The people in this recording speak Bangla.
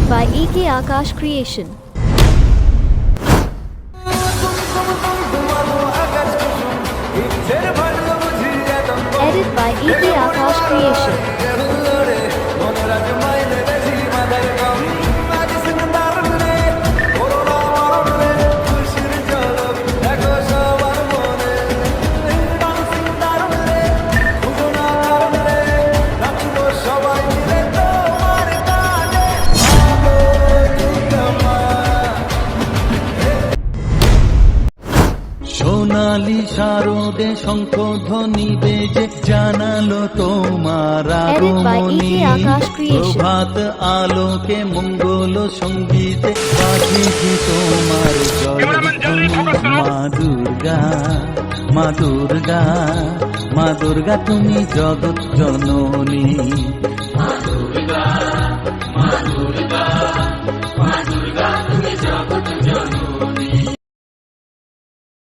by EK Akash Creation. Edit by EK Akash Creation. সোনালি শারদে শঙ্খধ্বনি বেজে জানালো তোমার Edit by Agamani. EK Akash Creation. প্রভাত আলোকে মঙ্গল সঙ্গীতে বাজেছি তোমার জয়ধ্বনি। মা দুর্গা, মা দুর্গা, মা দুর্গা তুমি জগৎ জননী। মা দুর্গা।